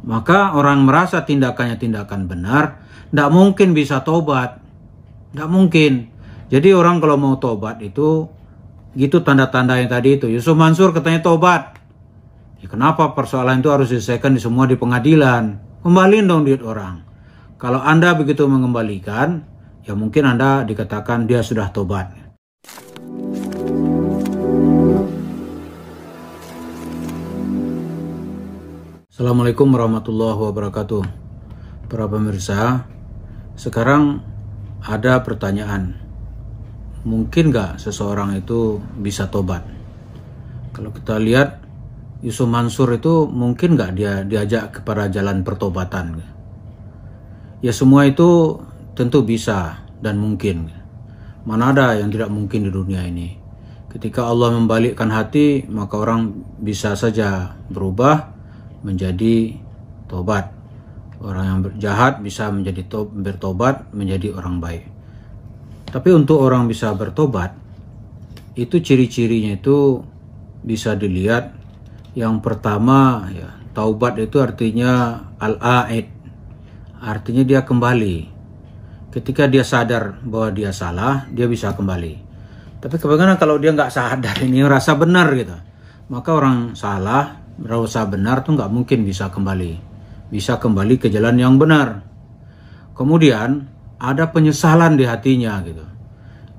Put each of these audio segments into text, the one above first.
maka orang merasa tindakannya tindakan benar, tidak mungkin bisa tobat. Tidak mungkin. Jadi orang kalau mau tobat itu, gitu tanda-tanda yang tadi itu. Yusuf Mansur katanya tobat. Ya, kenapa persoalan itu harus diselesaikan di pengadilan? Kembaliin dong duit orang. Kalau Anda begitu mengembalikan, ya mungkin Anda dikatakan dia sudah tobat. Assalamualaikum warahmatullahi wabarakatuh. Para pemirsa, sekarang ada pertanyaan. Mungkin nggak seseorang itu bisa tobat? Kalau kita lihat Yusuf Mansur itu mungkin nggak dia diajak kepada jalan pertobatan? Ya semua itu tentu bisa dan mungkin. Mana ada yang tidak mungkin di dunia ini? Ketika Allah membalikkan hati, maka orang bisa saja berubah menjadi tobat. Orang yang jahat bisa menjadi bertobat menjadi orang baik. Tapi untuk orang bisa bertobat, itu ciri-cirinya itu bisa dilihat. Yang pertama, ya, taubat itu artinya al-aid, artinya dia kembali. Ketika dia sadar bahwa dia salah, dia bisa kembali. Tapi bagaimana kalau dia nggak sadar, ini rasa benar gitu, maka orang salah rasa benar tuh nggak mungkin bisa kembali ke jalan yang benar. Kemudian ada penyesalan di hatinya gitu.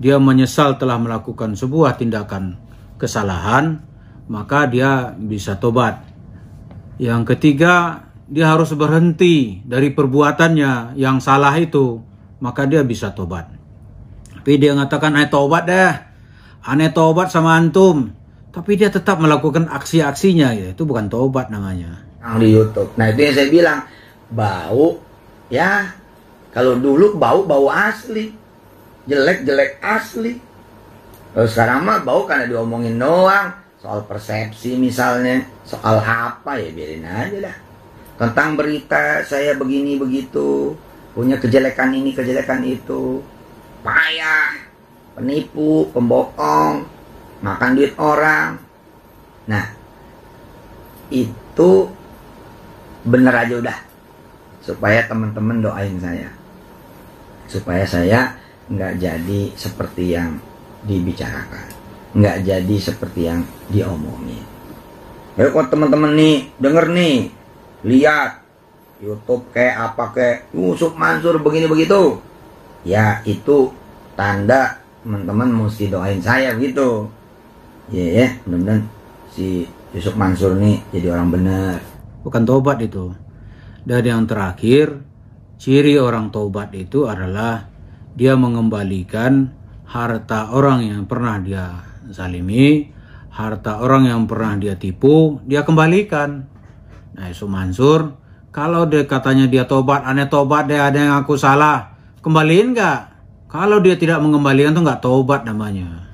Dia menyesal telah melakukan sebuah tindakan kesalahan, maka dia bisa tobat. Yang ketiga, dia harus berhenti dari perbuatannya yang salah itu, maka dia bisa tobat. Tapi dia mengatakan, "Aneh tobat deh, aneh tobat sama antum." Tapi dia tetap melakukan aksi-aksinya, ya. Itu bukan tobat namanya. Di YouTube. Nah itu yang saya bilang, bau ya, kalau dulu bau asli, jelek asli. Kalau sekarang mah bau karena diomongin doang, soal persepsi misalnya, soal apa ya biarin aja dah. Tentang berita saya begini begitu, punya kejelekan ini kejelekan itu, payah, penipu, pembohong, makan duit orang. Nah itu bener aja udah, supaya teman-teman doain saya, supaya saya nggak jadi seperti yang dibicarakan, nggak jadi seperti yang diomongin. Ya kok teman-teman nih denger nih, lihat YouTube kayak apa kayak Yusuf Mansur begini begitu, ya itu tanda teman-teman mesti doain saya gitu. Ya, mudah-mudahan si Yusuf Mansur nih jadi orang benar. Bukan tobat itu. Dan yang terakhir, ciri orang tobat itu adalah dia mengembalikan harta orang yang pernah dia zalimi, harta orang yang pernah dia tipu, dia kembalikan. Nah, Yusuf Mansur, kalau dia katanya dia tobat, aneh tobat deh, ada yang aku salah, kembaliin nggak? Kalau dia tidak mengembalikan tuh nggak tobat namanya.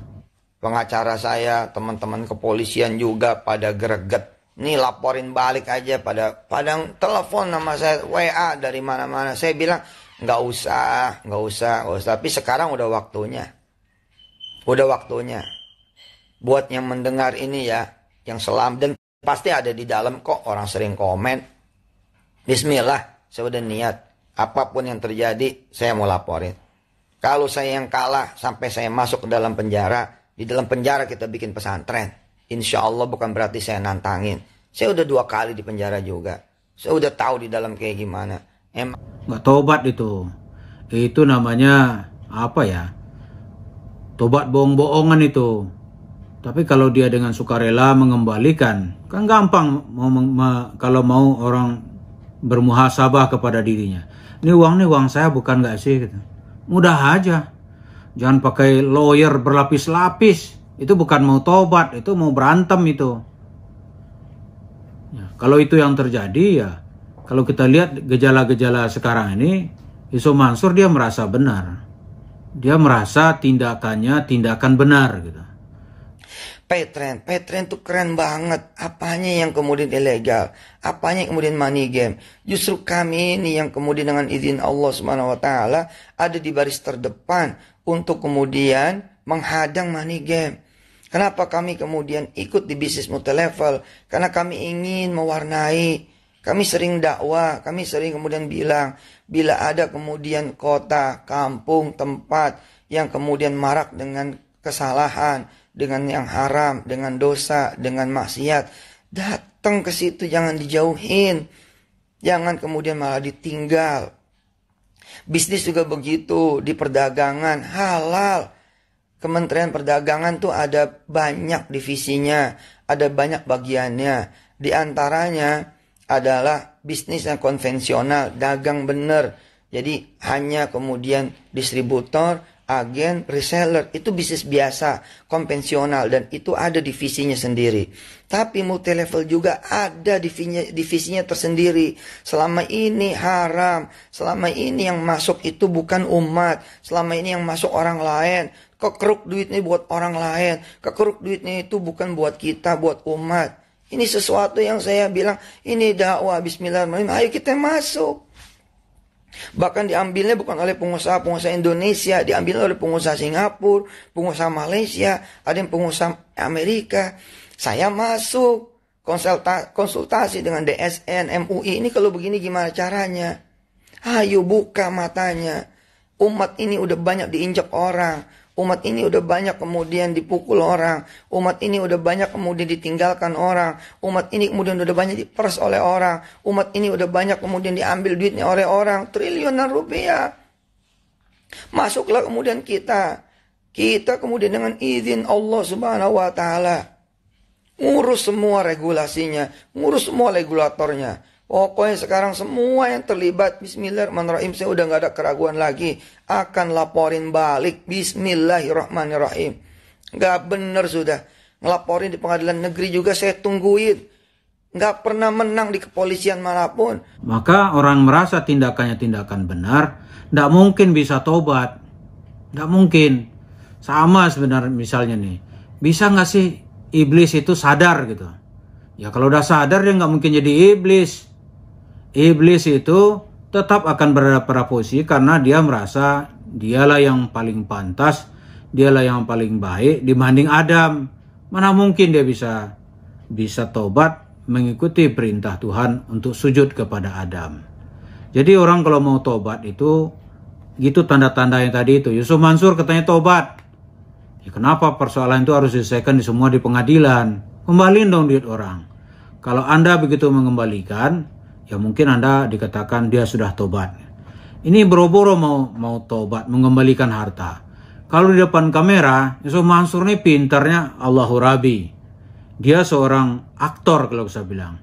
Pengacara saya, teman-teman kepolisian juga pada greget. Nih laporin balik aja, pada telepon nama saya, WA dari mana-mana. Saya bilang nggak usah. Tapi sekarang udah waktunya. Buat yang mendengar ini ya, yang selam dan pasti ada di dalam kok orang sering komen. Bismillah, saya udah niat. Apapun yang terjadi, saya mau laporin. Kalau saya yang kalah sampai saya masuk ke dalam penjara, di dalam penjara kita bikin pesantren. Insya Allah bukan berarti saya nantangin. Saya udah 2 kali di penjara juga. Saya udah tahu di dalam kayak gimana. Nggak tobat itu. Itu namanya apa ya? Tobat bohong-bohongan itu. Tapi kalau dia dengan sukarela mengembalikan, kan gampang kalau mau orang bermuhasabah kepada dirinya. Ini uang saya bukan nggak sih? Gitu. Mudah aja. Jangan pakai lawyer berlapis-lapis. Itu bukan mau tobat, itu mau berantem itu. Ya, kalau itu yang terjadi ya, kalau kita lihat gejala-gejala sekarang ini, Yusuf Mansur dia merasa benar. Dia merasa tindakannya tindakan benar gitu. Petren tuh keren banget. Apanya yang kemudian ilegal? Apanya yang kemudian money game? Justru kami ini yang kemudian dengan izin Allah Subhanahu wa taala ada di baris terdepan untuk kemudian menghadang money game. Kenapa kami kemudian ikut di bisnis multi level? Karena kami ingin mewarnai Kami sering dakwah, kami sering kemudian bilang, bila ada kemudian kota, kampung, tempat yang kemudian marak dengan kesalahan, dengan yang haram, dengan dosa, dengan maksiat, datang ke situ, jangan dijauhin. Jangan kemudian malah ditinggal. Bisnis juga begitu, di perdagangan halal. Kementerian Perdagangan tuh ada banyak divisinya, ada banyak bagiannya. Di antaranya adalah bisnis yang konvensional, dagang bener. Jadi hanya kemudian distributor, agen, reseller, itu bisnis biasa, konvensional, dan itu ada divisinya sendiri. Tapi multi level juga ada divisinya tersendiri. Selama ini haram, selama ini yang masuk itu bukan umat, selama ini yang masuk orang lain. Kekeruk duitnya buat orang lain, kekeruk duitnya itu bukan buat kita, buat umat. Ini sesuatu yang saya bilang, ini dakwah, bismillahirrahmanirrahim, ayo kita masuk. Bahkan diambilnya bukan oleh pengusaha-pengusaha Indonesia, diambil oleh pengusaha Singapura, pengusaha Malaysia, ada yang pengusaha Amerika. Saya masuk konsultasi dengan DSN, MUI, ini kalau begini gimana caranya? Ayo buka matanya. Umat ini udah banyak diinjak orang. Umat ini udah banyak kemudian dipukul orang. Umat ini udah banyak kemudian ditinggalkan orang. Umat ini kemudian udah banyak diperas oleh orang. Umat ini udah banyak kemudian diambil duitnya oleh orang. Triliunan rupiah. Masuklah kemudian kita. Kita kemudian dengan izin Allah Subhanahu wa Ta'ala. Ngurus semua regulasinya. Ngurus semua regulatornya. Pokoknya sekarang semua yang terlibat, bismillahirrahmanirrahim, saya udah gak ada keraguan lagi. Akan laporin balik, bismillahirrahmanirrahim. Gak bener sudah. Ngelaporin di pengadilan negeri juga saya tungguin. Gak pernah menang di kepolisian manapun. Maka orang merasa tindakannya tindakan benar, gak mungkin bisa tobat. Gak mungkin. Sama sebenarnya misalnya nih. Bisa gak sih iblis itu sadar gitu? Ya kalau udah sadar dia gak mungkin jadi iblis. Iblis itu tetap akan berada pada posisi karena dia merasa dialah yang paling pantas, dialah yang paling baik dibanding Adam. Mana mungkin dia bisa tobat mengikuti perintah Tuhan untuk sujud kepada Adam. Jadi orang kalau mau tobat itu gitu tanda-tanda yang tadi itu. Yusuf Mansur katanya tobat. Ya, kenapa persoalan itu harus diselesaikan semua di pengadilan? Kembaliin dong duit orang. Kalau Anda begitu mengembalikan, ya mungkin Anda dikatakan dia sudah tobat. Ini boro-boro mau tobat, mengembalikan harta. Kalau di depan kamera, Yusuf Mansur ini pintarnya Allahu Rabbi. Dia seorang aktor kalau saya bilang.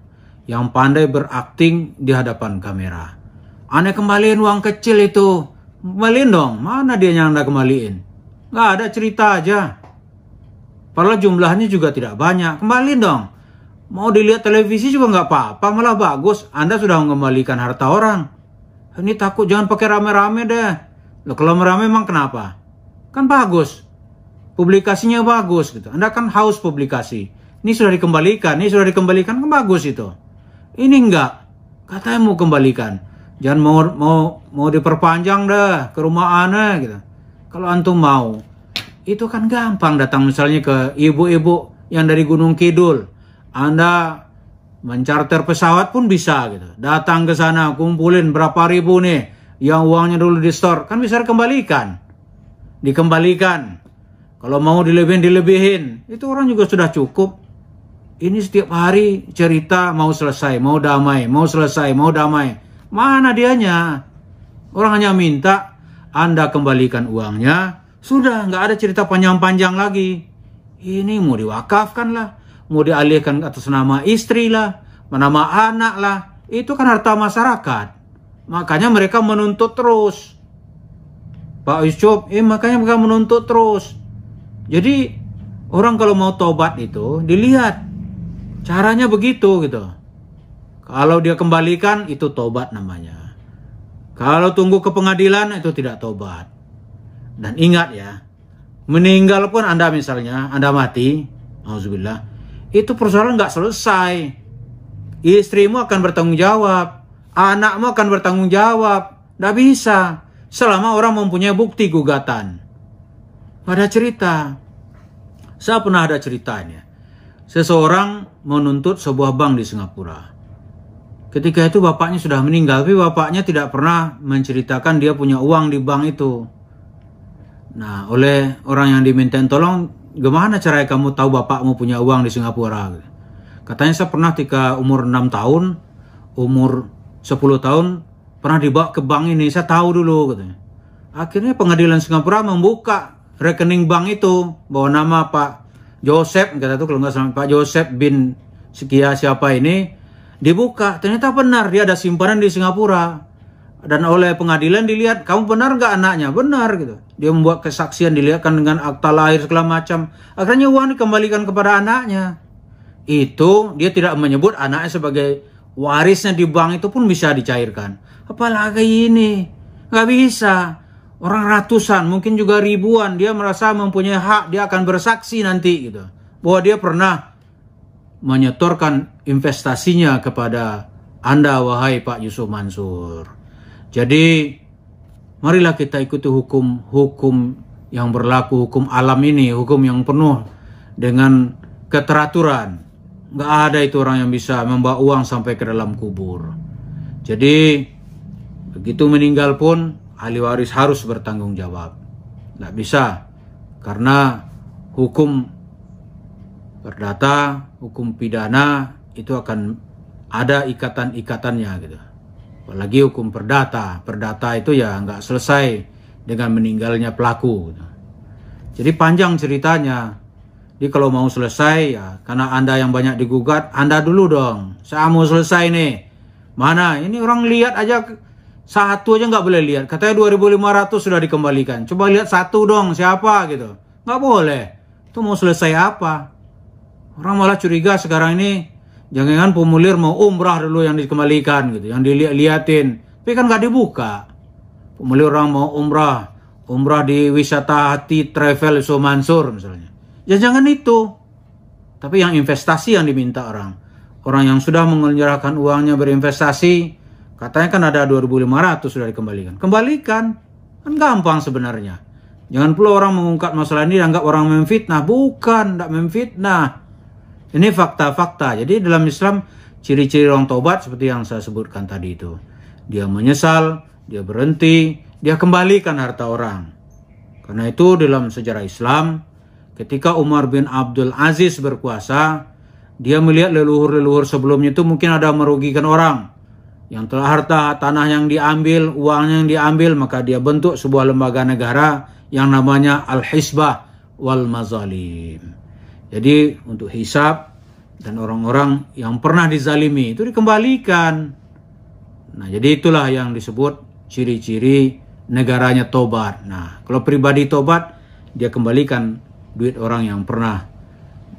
Yang pandai berakting di hadapan kamera. Anda kembaliin uang kecil itu. Kembaliin dong. Mana dia yang Anda kembaliin? Nggak ada, cerita aja. Padahal jumlahnya juga tidak banyak. Kembaliin dong. Mau dilihat televisi juga nggak apa-apa, malah bagus. Anda sudah mengembalikan harta orang. Ini takut jangan pakai rame-rame deh. Loh, kalau rame emang kenapa? Kan bagus. Publikasinya bagus gitu. Anda kan haus publikasi. Ini sudah dikembalikan, kan bagus itu. Ini enggak. Katanya mau kembalikan. Jangan mau diperpanjang dah ke rumah Anda gitu. Kalau antum mau, itu kan gampang datang misalnya ke ibu-ibu yang dari Gunung Kidul. Anda mencarter pesawat pun bisa gitu. Datang ke sana, kumpulin berapa ribu nih yang uangnya dulu di store, kan bisa dikembalikan. Kalau mau dilebihin, itu orang juga sudah cukup. Ini setiap hari cerita mau selesai, mau damai, mau selesai, mau damai. Mana dianya? Orang hanya minta Anda kembalikan uangnya, sudah nggak ada cerita panjang-panjang lagi. Ini mau diwakafkan lah. Mau dialihkan atas nama istri lah, nama anak lah. Itu kan harta masyarakat. Makanya mereka menuntut terus. Pak Yusuf, makanya mereka menuntut terus. Jadi orang kalau mau tobat itu dilihat. Caranya begitu gitu. Kalau dia kembalikan itu tobat namanya. Kalau tunggu ke pengadilan itu tidak tobat. Dan ingat ya, meninggal pun Anda misalnya, Anda mati, auzubillah, itu persoalan nggak selesai. Istrimu akan bertanggung jawab, anakmu akan bertanggung jawab. Nggak bisa selama orang mempunyai bukti gugatan. Ada cerita, saya pernah ada ceritanya. Seseorang menuntut sebuah bank di Singapura. Ketika itu bapaknya sudah meninggal, tapi bapaknya tidak pernah menceritakan dia punya uang di bank itu. Nah, oleh orang yang diminta tolong, gimana caranya kamu tahu bapakmu punya uang di Singapura? Katanya saya pernah ketika umur 6 tahun, umur 10 tahun, pernah dibawa ke bank ini, saya tahu dulu katanya. Akhirnya pengadilan Singapura membuka rekening bank itu, bawa nama Pak Joseph, kata itu kalau nggak salah Pak Joseph bin sekian siapa ini, dibuka, ternyata benar dia ada simpanan di Singapura. Dan oleh pengadilan dilihat, kamu benar nggak anaknya? Benar gitu. Dia membuat kesaksian, dilihatkan dengan akta lahir segala macam. Akhirnya uang dikembalikan kepada anaknya. Itu dia tidak menyebut anaknya sebagai warisnya di bank, itu pun bisa dicairkan. Apalagi ini, nggak bisa. Orang ratusan, mungkin juga ribuan, dia merasa mempunyai hak, dia akan bersaksi nanti gitu, bahwa dia pernah menyetorkan investasinya kepada Anda, wahai Pak Yusuf Mansur. Jadi marilah kita ikuti hukum yang berlaku, hukum alam ini, hukum yang penuh dengan keteraturan. Nggak ada itu orang yang bisa membawa uang sampai ke dalam kubur. Jadi begitu meninggal pun ahli waris harus bertanggung jawab. Nggak bisa, karena hukum perdata, hukum pidana itu akan ada ikatan-ikatannya gitu. Apalagi hukum perdata itu ya nggak selesai dengan meninggalnya pelaku gitu. Jadi panjang ceritanya. Jadi kalau mau selesai ya, karena Anda yang banyak digugat, Anda dulu dong. Saya mau selesai nih. Mana ini orang lihat aja, satu aja nggak boleh lihat. Katanya 2.500 sudah dikembalikan. Coba lihat satu dong, siapa gitu. Nggak boleh. Itu mau selesai apa? Orang malah curiga sekarang ini, jangan pemulir mau umrah dulu yang dikembalikan gitu, yang dilihat-liatin. Tapi kan nggak dibuka. Pemulir orang mau umrah di wisata hati travel Yusuf Mansur misalnya. Ya jangan itu. Tapi yang investasi yang diminta orang. Orang yang sudah menyerahkan uangnya berinvestasi, katanya kan ada 2.500 sudah dikembalikan. Kembalikan. Kan gampang sebenarnya. Jangan pula orang mengungkap masalah ini dianggap orang memfitnah. Bukan, tidak memfitnah. Ini fakta-fakta. Jadi dalam Islam, ciri-ciri orang taubat seperti yang saya sebutkan tadi itu. Dia menyesal, dia berhenti, dia kembalikan harta orang. Karena itu dalam sejarah Islam, ketika Umar bin Abdul Aziz berkuasa, dia melihat leluhur-leluhur sebelumnya itu mungkin ada merugikan orang. Yang telah harta tanah yang diambil, uangnya yang diambil, maka dia bentuk sebuah lembaga negara yang namanya Al-Hisbah wal Mazalim. Jadi untuk hisab dan orang-orang yang pernah dizalimi itu dikembalikan. Nah, jadi itulah yang disebut ciri-ciri negaranya tobat. Nah, kalau pribadi tobat, dia kembalikan duit orang yang pernah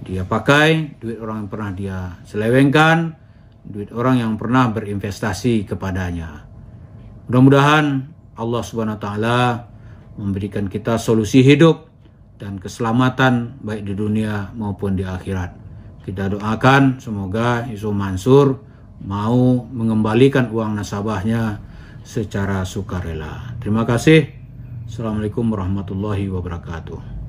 dia pakai, duit orang yang pernah dia selewengkan, duit orang yang pernah berinvestasi kepadanya. Mudah-mudahan Allah Subhanahu wa taala memberikan kita solusi hidup dan keselamatan baik di dunia maupun di akhirat. Kita doakan semoga Yusuf Mansur mau mengembalikan uang nasabahnya secara sukarela. Terima kasih. Assalamualaikum warahmatullahi wabarakatuh.